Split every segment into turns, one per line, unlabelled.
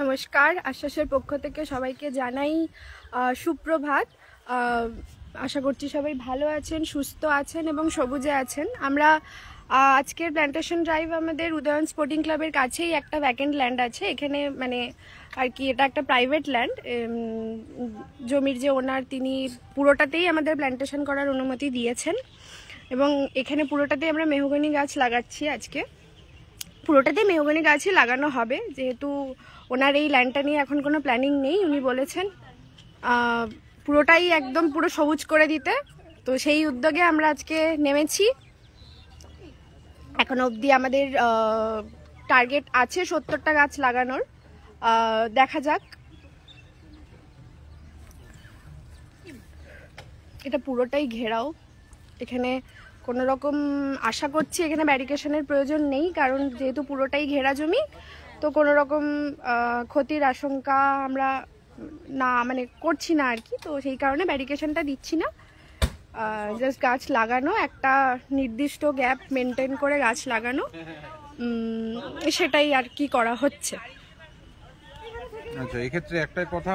নমস্কার, আশ্বাসের পক্ষ থেকে সবাইকে জানাই সুপ্রভাত। আশা করছি সবাই ভালো আছেন, সুস্থ আছেন এবং সবুজে আছেন। আমরা আজকের প্ল্যান্টেশন ড্রাইভ আমাদের উদয়ন স্পোর্টিং ক্লাবের কাছেই একটা ভ্যাকেন্ট ল্যান্ড আছে। এখানে মানে আর কি এটা একটা প্রাইভেট ল্যান্ড। জমির যে ওনার তিনি পুরোটাতেই আমাদের প্ল্যান্টেশন করার অনুমতি দিয়েছেন এবং এখানে পুরোটাতেই আমরা মেহগনি গাছ লাগাচ্ছি। আজকে পুরোটাতেই মেহগনি গাছই লাগানো হবে, যেহেতু ওনার এই ল্যান্ডটা নিয়ে এখন কোনো প্ল্যানিং নেই। উনি বলেছেন পুরোটাই একদম পুরো সবুজ করে দিতে, তো সেই উদ্যোগে আমরা আজকে নেমেছি। এখন অবধি আমাদের টার্গেট আছে 70টা গাছ লাগানোর। দেখা যাক। এটা পুরোটাই ঘেরাও। এখানে কোনো রকম আশা করছি এখানে ব্যারিকেশনের প্রয়োজন নেই, কারণ যেহেতু পুরোটাই ঘেরা জমি, তো কোনো রকম ক্ষতির আশঙ্কা আমরা মানে করছি না আর কি। তো সেই কারণে ব্যারিকেশনটা দিচ্ছি না, জাস্ট গাছ লাগানো, একটা নির্দিষ্ট গ্যাপ মেনটেন করে গাছ লাগানো, সেটাই আর কি করা হচ্ছে।
আচ্ছা, এক্ষেত্রে একটা কথা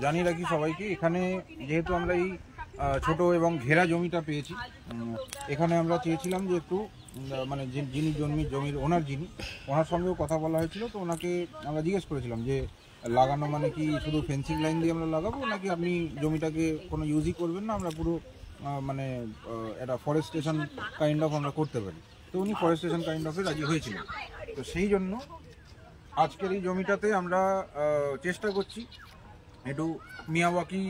জানিয়ে রাখি সবাইকে, এখানে যেহেতু আমরা এই ছোট এবং ঘেরা জমিটা পেয়েছি, এখানে আমরা চেয়েছিলাম যে একটু মানে যিনি জমির ওনার সঙ্গেও কথা বলা হয়েছিল। তো ওনাকে আমরা জিজ্ঞেস করেছিলাম যে লাগানো মানে কি শুধু ফেন্সিং লাইন দিয়ে আমরা লাগাবো, নাকি আপনি জমিটাকে কোনো ইউজই করবেন না, আমরা পুরো মানে একটা ফরেস্টেশন কাইন্ড অফ আমরা করতে পারি। তো উনি ফরেস্টেশন কাইন্ড অফে রাজি হয়েছিলেন। তো সেই জন্য আজকের এই জমিটাতে আমরা চেষ্টা করছি একটু মিয়াওয়াকি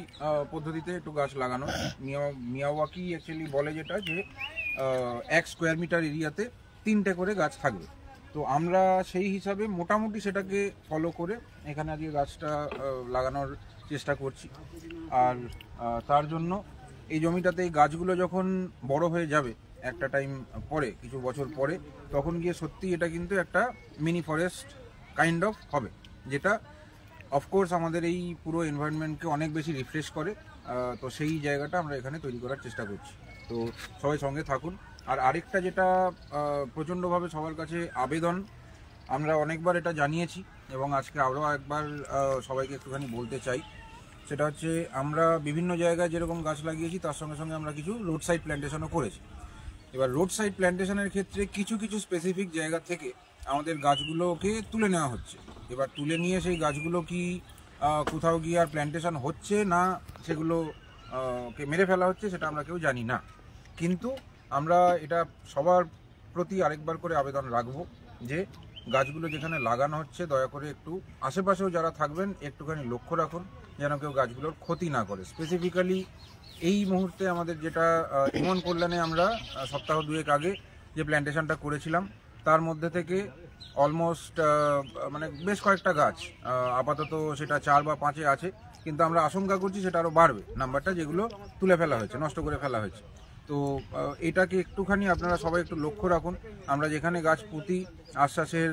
পদ্ধতিতে একটু গাছ লাগানো। মিয়াওয়াকি অ্যাকচুয়ালি বলে যেটা যে 1 স্কোয়ার মিটার এরিয়াতে 3টে করে গাছ থাকবে। তো আমরা সেই হিসাবে মোটামুটি সেটাকে ফলো করে এখানে আজকে গাছটা লাগানোর চেষ্টা করছি। আর তার জন্য এই জমিটাতে এই গাছগুলো যখন বড় হয়ে যাবে একটা টাইম পরে, কিছু বছর পরে, তখন গিয়ে সত্যি এটা কিন্তু একটা মিনি ফরেস্ট কাইন্ড অফ হবে, যেটা অফকোর্স আমাদের এই পুরো এনভায়রনমেন্টকে অনেক বেশি রিফ্রেশ করে। তো সেই জায়গাটা আমরা এখানে তৈরি করার চেষ্টা করছি। তো সবাই সঙ্গে থাকুন। আর আরেকটা যেটা প্রচণ্ডভাবে সবার কাছে আবেদন, আমরা অনেকবার এটা জানিয়েছি এবং আজকে আরও একবার সবাইকে একটুখানি বলতে চাই, সেটা হচ্ছে আমরা বিভিন্ন জায়গায় যেরকম গাছ লাগিয়েছি তার সঙ্গে সঙ্গে আমরা কিছু রোড সাইড প্ল্যান্টেশনও করেছি। এবার রোড সাইড প্ল্যান্টেশনের ক্ষেত্রে কিছু কিছু স্পেসিফিক জায়গা থেকে আমাদের গাছগুলোকে তুলে নেওয়া হচ্ছে। এবার তুলে নিয়ে সেই গাছগুলো কি কোথাও গিয়ে আর প্ল্যান্টেশন হচ্ছে না, সেগুলো কে মেরে ফেলা হচ্ছে, সেটা আমরা কেউ জানি না। কিন্তু আমরা এটা সবার প্রতি আরেকবার করে আবেদন রাখবো যে গাছগুলো যেখানে লাগানো হচ্ছে দয়া করে একটু আশেপাশেও যারা থাকবেন একটুখানি লক্ষ্য রাখুন যেন কেউ গাছগুলোর ক্ষতি না করে। স্পেসিফিক্যালি এই মুহূর্তে আমাদের যেটা ইমন কল্যাণে আমরা সপ্তাহ 2 আগে যে প্ল্যান্টেশনটা করেছিলাম, তার মধ্যে থেকে অলমোস্ট মানে বেশ কয়েকটা গাছ আপাতত সেটা 4 বা 5-এ আছে, কিন্তু আমরা আশঙ্কা করছি সেটা আরও বাড়বে নাম্বারটা, যেগুলো তুলে ফেলা হয়েছে, নষ্ট করে ফেলা হয়েছে। তো এটাকে একটুখানি আপনারা সবাই একটু লক্ষ্য রাখুন। আমরা যেখানে গাছ পুঁতি আশ্বাসের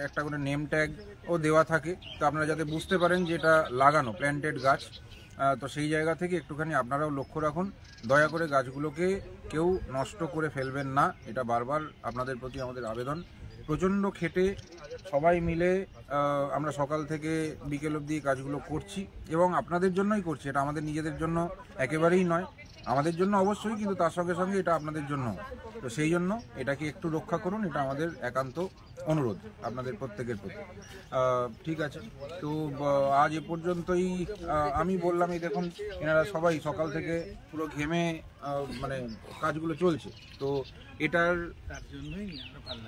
একটা করে নেম ট্যাগও দেওয়া থাকে, তো আপনারা যাতে বুঝতে পারেন যে এটা লাগানো প্ল্যান্টেড গাছ। তো সেই জায়গা থেকে একটুখানি আপনারাও লক্ষ্য রাখুন, দয়া করে গাছগুলোকে কেউ নষ্ট করে ফেলবেন না, এটা বারবার আপনাদের প্রতি আমাদের আবেদন। প্রচণ্ড খেটে সবাই মিলে আমরা সকাল থেকে বিকেল অবধি কাজগুলো করছি এবং আপনাদের জন্যই করছি, এটা আমাদের নিজেদের জন্য একেবারেই নয়, আমাদের জন্য অবশ্যই, কিন্তু তার সঙ্গে সঙ্গে এটা আপনাদের জন্য। তো সেই জন্য এটাকে একটু রক্ষা করুন, এটা আমাদের একান্ত অনুরোধ আপনাদের প্রত্যেকের প্রতি। ঠিক আছে, তো আজ এ পর্যন্তই আমি বললাম। এই দেখুন এনারা সবাই সকাল থেকে পুরো ঘেমে মানে কাজগুলো চলছে। তো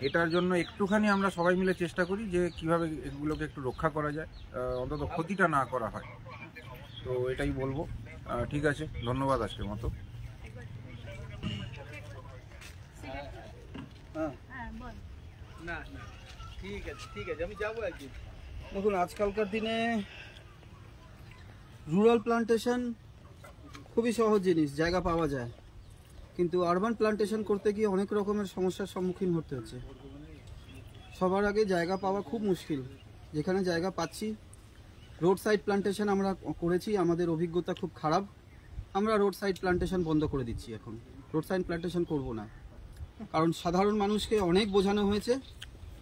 এটার জন্য একটুখানি আমরা সবাই মিলে চেষ্টা করি যে কিভাবে এগুলোকে একটু রক্ষা করা যায়, অন্তত ক্ষতিটা না করা হয়। তো এটাই বলবো। ঠিক আছে, ধন্যবাদ আজকের মতো।
দেখুন, আজকালকার দিনে রুরাল প্লান্টেশন খুবই সহজ জিনিস, জায়গা পাওয়া যায়, কিন্তু আরবান প্লান্টেশন করতে গিয়ে অনেক রকমের সমস্যার সম্মুখীন হতে হচ্ছে। সবার আগে জায়গা পাওয়া খুব মুশকিল। যেখানে জায়গা পাচ্ছি, রোড সাইড প্লান্টেশন আমরা করেছি, আমাদের অভিজ্ঞতা খুব খারাপ। আমরা রোড সাইড প্লান্টেশন বন্ধ করে দিচ্ছি। এখন রোড সাইড প্লান্টেশন করব না, কারণ সাধারণ মানুষকে অনেক বোঝানো হয়েছে,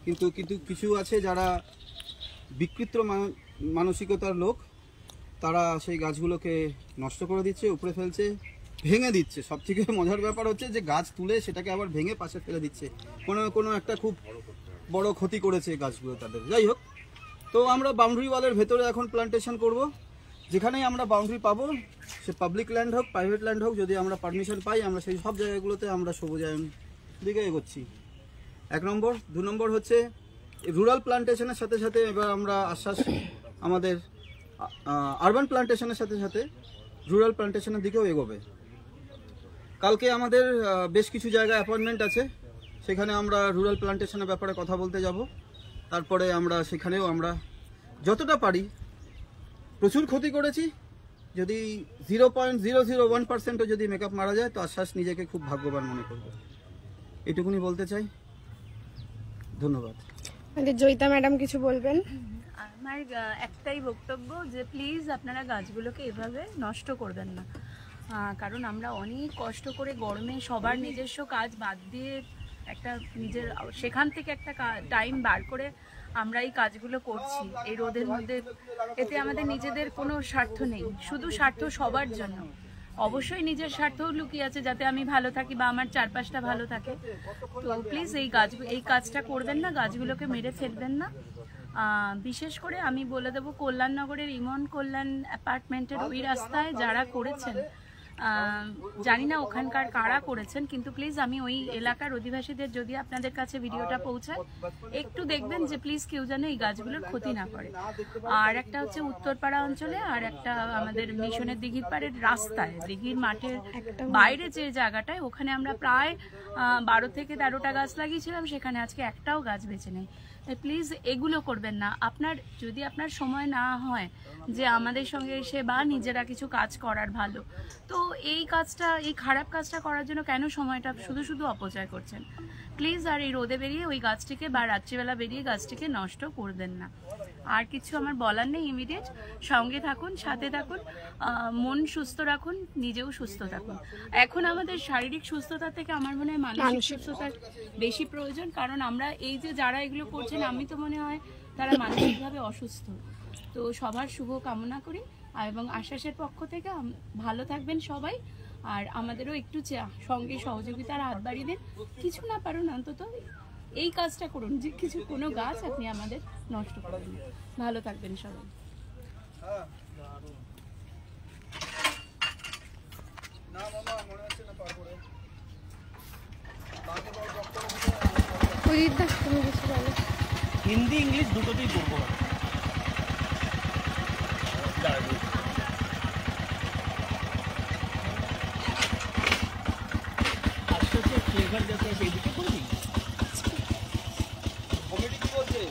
কিন্তু কিছু আছে যারা বিকৃত মানসিকতার লোক, তারা সেই গাছগুলোকে নষ্ট করে দিচ্ছে, উপরে ফেলছে, ভেঙে দিচ্ছে। সবথেকে মজার ব্যাপার হচ্ছে যে গাছ তুলে সেটাকে আবার ভেঙে পাশে ফেলে দিচ্ছে। কোনো একটা খুব বড় ক্ষতি করেছে গাছগুলো তাদের। যাই হোক, তো আমরা বাউন্ডারি ওয়ালের ভেতরে এখন প্লান্টেশন করব। যেখানেই আমরা বাউন্ডারি পাবো, সে পাবলিক ল্যান্ড হোক, প্রাইভেট ল্যান্ড হোক, যদি আমরা পারমিশন পাই, আমরা সেই সব জায়গাগুলোতে আমরা সবুজায়ন দিকে এগোচ্ছি। 1 নম্বর। 2 নম্বর হচ্ছে রুরাল প্লান্টেশনের সাথে সাথে এবার আমরা আশ্বাস আমাদের আরবান প্লান্টেশনের সাথে সাথে রুরাল প্লান্টেশনের দিকেও এগোবে। কালকে আমাদের বেশ কিছু জায়গায় অ্যাপয়েন্টমেন্ট আছে, সেখানে আমরা রুরাল প্লান্টেশনের ব্যাপারে কথা বলতে যাব। তারপরে আমরা সেখানেও আমরা যতটা পারি, প্রচুর ক্ষতি করেছি, যদি 0.001%ও যদি মেকআপ মারা যায় তো আশ্বাস নিজেকে খুব ভাগ্যবান মনে করবে। এটুকুনি বলতে চাই। ধন্যবাদ।
আমাদের জয়িতা ম্যাডাম কিছু বলবেন?
আমার একটাই বক্তব্য যে প্লিজ আপনারা গাছগুলোকে এভাবে নষ্ট করবেন না, কারণ আমরা অনেক কষ্ট করে গরমে সবার নিজস্ব কাজ বাদ দিয়ে একটা নিজের সেখান থেকে একটা টাইম বার করে আমরা এই কাজগুলো করছি এই রোদের মধ্যে। এতে আমাদের নিজেদের কোনো স্বার্থ নেই, শুধু স্বার্থ সবার জন্য। অবশ্যই নিজের স্বার্থও লুকিয়ে আছে, যাতে আমি ভালো থাকি বা আমার চারপাশটা ভালো থাকে। তো প্লিজ এই কাজটা করবেন না, গাছগুলোকে মেরে ফেলবেন না। বিশেষ করে আমি বলে দেবো, কল্যাণনগরের ইমন কল্যাণ অ্যাপার্টমেন্টের ওই রাস্তায় যারা করেছেন, জানি না ওখানকার কারা করেছেন, কিন্তু প্লিজ আমি ওই এলাকার অধিবাসীদের যদি আপনাদের কাছে ভিডিওটা পৌঁছায়, একটু দেখবেন যে প্লিজ কেউ যেন এই গাছগুলোর ক্ষতি না করে। আর একটা হচ্ছে উত্তরপাড়া অঞ্চলে, আর একটা আমাদের মিশনের দিঘির পাড়ের রাস্তায়, দিঘির মাঠের বাইরে যে জায়গাটায়, ওখানে আমরা প্রায় 12 থেকে 13টা গাছ লাগিয়েছিলাম, সেখানে আজকে একটাও গাছ বেঁচে নেই। প্লিজ এগুলো করবেন না। যদি আপনার সময় না হয় যে আমাদের সঙ্গে এসে বা নিজেরা কিছু কাজ করার, ভালো তো এই খারাপ কাজটা করার জন্য কেন সময়টা শুধু অপচয় করছেন? প্লিজ আর এই রোদে বেরিয়ে ওই গাছটিকে বা রাত্রিবেলা বেরিয়ে গাছটিকে নষ্ট করবেন না। আর কিছু আমার বলার নেই। ইমিডিয়েট সঙ্গে থাকুন, সাথে থাকুন, মন সুস্থ রাখুন, নিজেও সুস্থ থাকুন। এখন আমাদের শারীরিক সুস্থতা থেকে আমার মনে হয় মানসিক সুস্থতার বেশি প্রয়োজন, কারণ আমরা এই যে যারা এগুলো করছেন, আমি তো মনে হয় তারা মানসিকভাবে অসুস্থ। তো সবার শুভ কামনা করি, এবং আশ্বাসের পক্ষ থেকে ভালো থাকবেন সবাই। আর আমাদেরও একটু সঙ্গে সহযোগিতার হাত বাড়িয়ে দেন, কিছু না পারুন অন্তত এই কাজটা করুন যে কোনো গাছ আপনি আমাদের নষ্ট করবেন না। ভালো থাকবেন সবাই।
হিন্দি ইংলিশ দুটোতেই করবো। ফ্লেভার যাতে সেইদিকে করে দিই।
কমিটি কি বলছে?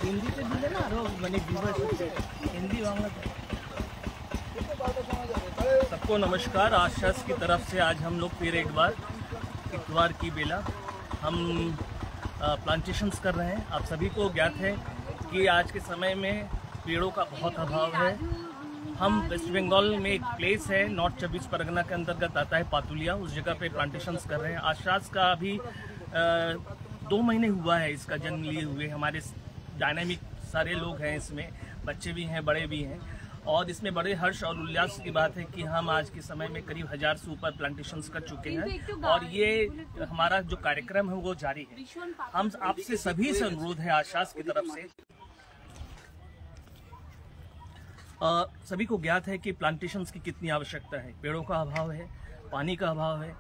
হিন্দিতে দিলে না আরো মানে হিন্দি বাংলা। सबको नमस्कार। आश्वास की तरफ से आज हम लोग फिर एक बार इतवार की बेला हम प्लांटेशंस कर रहे हैं। आप सभी को ज्ञात है कि आज के समय में पेड़ों का बहुत अभाव है। हम वेस्ट बंगाल में एक प्लेस है, नॉर्थ 24 परगना के अंतर्गत आता है पातुलिया, उस जगह पे प्लांटेशंस कर रहे हैं। आश्वास का अभी 2 महीने हुआ है इसका जन्म लिए हुए। हमारे डायनामिक सारे लोग हैं इसमें, बच्चे भी हैं, बड़े भी हैं, और इसमें बड़े हर्ष और उल्लास की बात है कि हम आज के समय में करीब 1000 से ऊपर प्लांटेशंस कर चुके हैं, और ये हमारा जो कार्यक्रम है वो जारी है। हम आपसे सभी से अनुरोध है आश्वास की तरफ से, सभी को ज्ञात है कि प्लांटेशंस की कितनी आवश्यकता है। पेड़ों का अभाव है, पानी का अभाव है,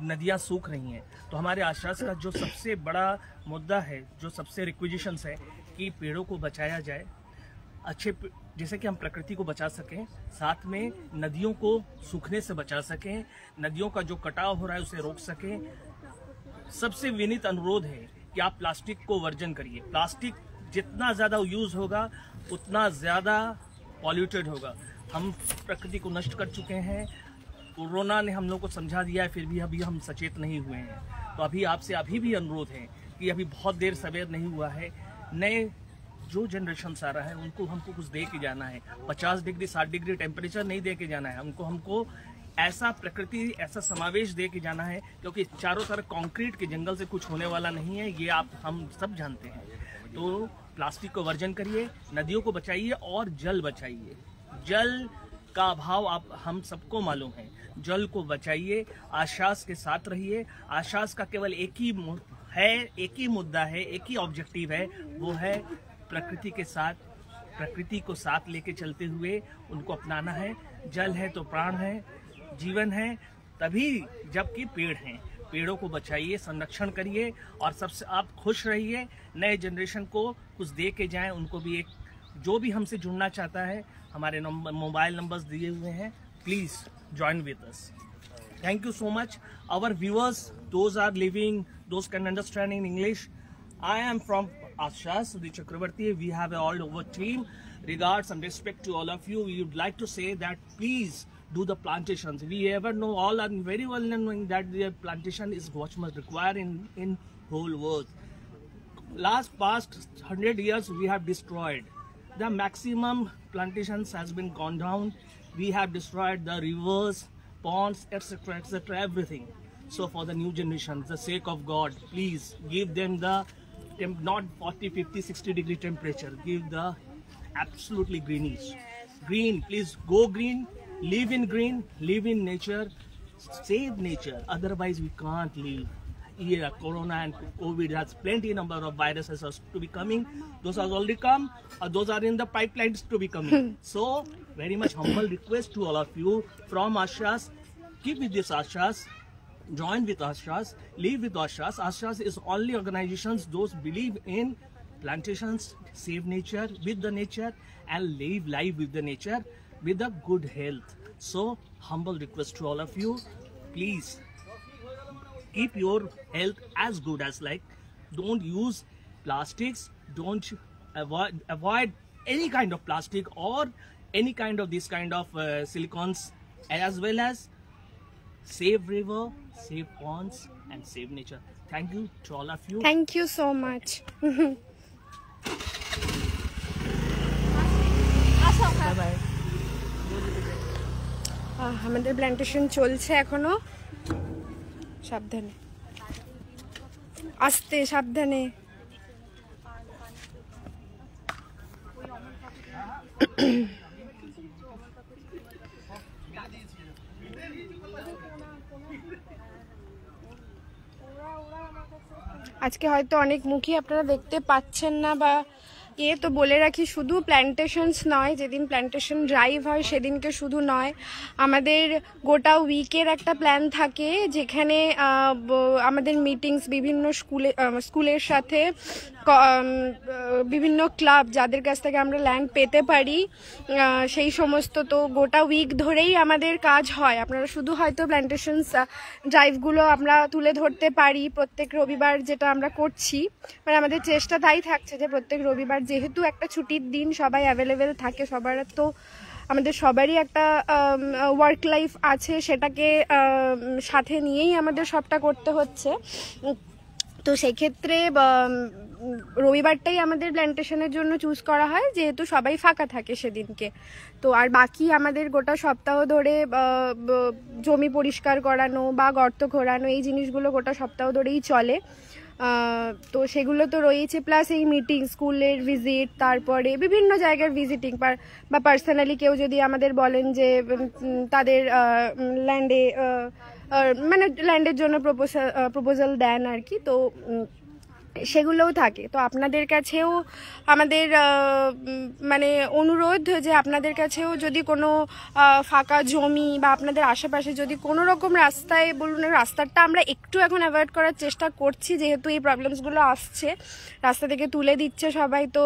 नदियां सूख रही हैं। तो हमारे आश्वास का जो सबसे बड़ा मुद्दा है, जो सबसे रिक्विजिशंस है कि पेड़ों को बचाया जाए, अच्छे जैसे कि हम प्रकृति को बचा सकें, साथ में नदियों को सूखने से बचा सकें, नदियों का जो कटाव हो रहा है उसे रोक सकें। सबसे विनीत अनुरोध है कि आप प्लास्टिक को वर्जन करिए। प्लास्टिक जितना ज़्यादा यूज़ होगा उतना ज़्यादा पॉल्यूटेड होगा। हम प्रकृति को नष्ट कर चुके हैं। कोरोना ने हम लोग को समझा दिया है, फिर भी अभी हम सचेत नहीं हुए हैं। तो अभी आपसे अभी भी अनुरोध है कि अभी बहुत देर सवेर नहीं हुआ है। नए जो जनरेशन आ रहा है उनको हमको कुछ दे के जाना है। 50 डिग्री 60 डिग्री टेम्परेचर नहीं दे के जाना है हमको ऐसा प्रकृति ऐसा समावेश दे के जाना है, क्योंकि चारों तरफ कंक्रीट के जंगल से कुछ होने वाला नहीं है, ये आप हम सब जानते हैं। तो प्लास्टिक को वर्जन करिए, नदियों को बचाइए और जल बचाइए। जल का अभाव आप हम सबको मालूम है, जल को बचाइए, आश्वास के साथ रहिए। आश्वास का केवल एक ही मुद्दा है, एक ही ऑब्जेक्टिव है, वो है प्रकृति के साथ, प्रकृति को साथ लेके चलते हुए उनको अपनाना है। जल है तो प्राण है, जीवन है तभी जबकि पेड़ हैं। पेड़ों को बचाइए, संरक्षण करिए और सबसे आप खुश रहिए। नए जनरेशन को कुछ दे के जाएं, उनको भी एक, जो भी हमसे जुड़ना चाहता है हमारे मोबाइल नंबर्स दिए हुए हैं, please join with us. Thank you so much. Our viewers, those are living, those can understand in English. I am from Ashas, the Chakravarti. We have an all-over team. Regards and respect to all of you. We would like to say that please do the plantations. We ever know, all are very well knowing that the plantation is what must require in whole world. Past 100 years we have destroyed. The maximum plantations has been gone down. We have destroyed the rivers, ponds, etc., everything. So for the new generation, the sake of God, please give them the not 40, 50, 60 degree temperature. Give the absolutely greenish. Green, please go green, live in nature, save nature. Otherwise we can't live. Here, Corona and COVID has plenty number of viruses to be coming. Those have already come, or those are in the pipelines to be coming. So, very much humble request to all of you from Ashas. Keep with this Ashas, join with Ashas, live with Ashas. Ashas is only organizations those believe in plantations, save nature, with the nature, and live life with the nature, with a good health. So, humble request to all of you, please. Keep your health as good as like. Don't use plastics. Don't avoid any kind of plastic or any kind of this kind of silicons, as well as save river, save ponds, and save nature. Thank you to all of you.
Thank you so much.
Bye bye.
আমাদের plantation চলছে এখনো। সাবধানে, আস্তে সাবধানে। আজকে হয়তো অনেক মুখী আপনারা দেখতে পাচ্ছেন না, বা তো বলে রাখি, শুধু প্ল্যান্টেশনস নয়, যেদিন প্ল্যান্টেশন ড্রাইভ হয় সেদিনকে শুধু নয়, আমাদের গোটা উইকের একটা প্ল্যান থাকে, যেখানে আমাদের মিটিংস বিভিন্ন স্কুলের সাথে বিভিন্ন ক্লাব যাদের কাছ থেকে আমরা ল্যান্ড পেতে পারি, সেই সমস্ত, তো গোটা উইক ধরেই আমাদের কাজ হয়। আপনারা শুধু হয়তো প্ল্যান্টেশনস ড্রাইভগুলো আমরা তুলে ধরতে পারি প্রত্যেক রবিবার, যেটা আমরা করছি, মানে আমাদের চেষ্টা তাই থাকছে যে প্রত্যেক রবিবার, যেহেতু একটা ছুটির দিন, সবাই অ্যাভেলেবেল থাকে, সবার তো আমাদের সবারই একটা ওয়ার্ক লাইফ আছে, সেটাকে সাথে নিয়েই আমাদের সবটা করতে হচ্ছে। তো সেক্ষেত্রে রবিবারটাই আমাদের প্ল্যান্টেশনের জন্য চুজ করা হয়, যেহেতু সবাই ফাঁকা থাকে সেদিনকে। তো আর বাকি আমাদের গোটা সপ্তাহ ধরে জমি পরিষ্কার করানো বা গর্ত খোঁড়ানো, এই জিনিসগুলো গোটা সপ্তাহ ধরেই চলে। তো সেগুলো তো রয়েছে, প্লাস এই মিটিং, স্কুলের ভিজিট, তারপরে বিভিন্ন জায়গার ভিজিটিং, বা পার্সোনালি কেউ যদি আমাদের বলেন যে তাদের ল্যান্ডে, মানে ল্যান্ডের জন্য প্রপোজাল দেন আর কি, তো সেগুলোও থাকে। তো আপনাদের কাছেও আমাদের মানে অনুরোধ যে আপনাদের কাছেও যদি কোনো ফাঁকা জমি বা আপনাদের আশেপাশে যদি কোনো রকম রাস্তায় বলুন, রাস্তাটা আমরা একটু এখন অ্যাভয়েড করার চেষ্টা করছি, যেহেতু এই প্রবলেমসগুলো আসছে, রাস্তা থেকে তুলে দিচ্ছে সবাই, তো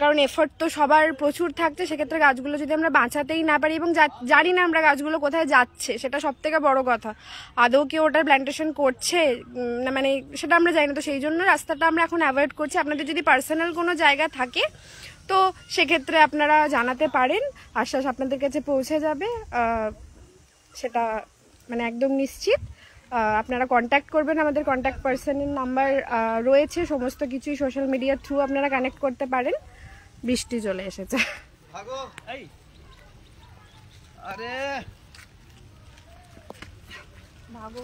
কারণ এফোর্ট তো সবার প্রচুর থাকছে, সেক্ষেত্রে গাছগুলো যদি আমরা বাঁচাতেই না পারি, এবং জানি না আমরা গাছগুলো কোথায় যাচ্ছে, সেটা সব থেকে বড় কথা, আদৌ কেউ ওটার প্ল্যান্টেশন করছে না, মানে সেটা আমরা জানি না। তো সেই জন্য রাস্তাটা আমরা এখন অ্যাভয়েড করছি। আপনাদের যদি পার্সোনাল কোনো জায়গা থাকে তো সেক্ষেত্রে আপনারা জানাতে পারেন, আশ্বাস আপনাদের কাছে পৌঁছে যাবে, সেটা মানে একদম নিশ্চিত। আপনারা কন্ট্যাক্ট করবেন, আমাদের কন্ট্যাক্ট পার্সনের নাম্বার রয়েছে, সমস্ত কিছুই সোশ্যাল মিডিয়ার থ্রু আপনারা কানেক্ট করতে পারেন। বৃষ্টি চলে এসেছে।
আরে
ভাগো।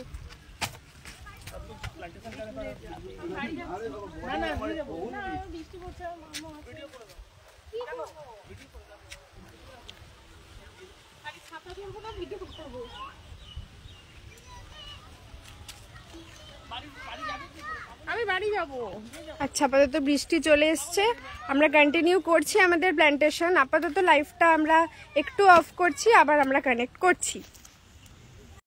আমি বাড়ি যাব।
আচ্ছা, আপাতত বৃষ্টি চলে এসছে, আমরা কন্টিনিউ করছি আমাদের প্ল্যান্টেশন। আপাতত লাইভটা আমরা একটু অফ করছি, আবার আমরা কানেক্ট করছি।